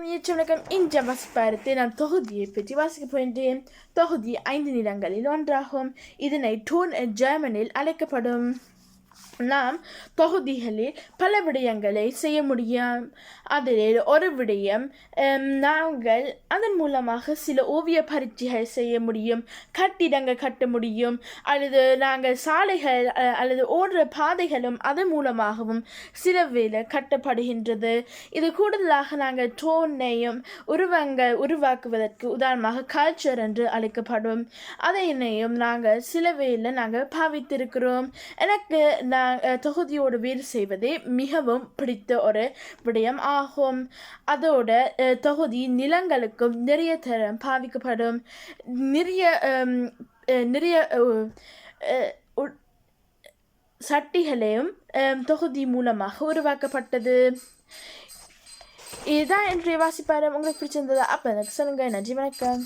வணக்கம். இன்று வாசிப்பாரத்தை நான் தொகுதியை பற்றி வாசிக்கப் போகின்றேன். தொகுதி 5 நிலங்களில் ஒன்றாகும். இதனை டோன் ஜெர்மனில் அழைக்கப்படும். நாம் தொகுதிகளில் பல விடயங்களை செய்ய முடியும். அதில் ஒரு விடயம் நாங்கள் அதன் மூலமாக சில ஓவிய பரீட்சைகள் செய்ய முடியும், கட்டிடங்கள் கட்ட முடியும், அல்லது நாங்கள் சாலைகள் அல்லது ஓடுற பாதைகளும் அதன் மூலமாகவும் சில வேலை கட்டப்படுகின்றது. இது கூடுதலாக நாங்கள் டோனையும் உருவாக்குவதற்கு உதாரணமாக கல்ச்சர் என்று அழைக்கப்படும் அதனையும் நாங்கள் சில வேலை நாங்கள் பாவித்திருக்கிறோம். எனக்கு தொகுதியோடு வேறு செய்வதே மிகவும் பிடித்த ஒரு விடயம் ஆகும். அதோட தொகுதி நிலங்களுக்கும் நிறைய தரம் பாவிக்கப்படும். நிறைய சட்டிகளையும் தொகுதி மூலமாக உருவாக்கப்பட்டது. இதுதான் இன்றைய வாசிப்பாரம். உங்களுக்கு பிடிச்சிருந்ததா? அப்போ எனக்கு சொல்லுங்க. நன்றி, வணக்கம்.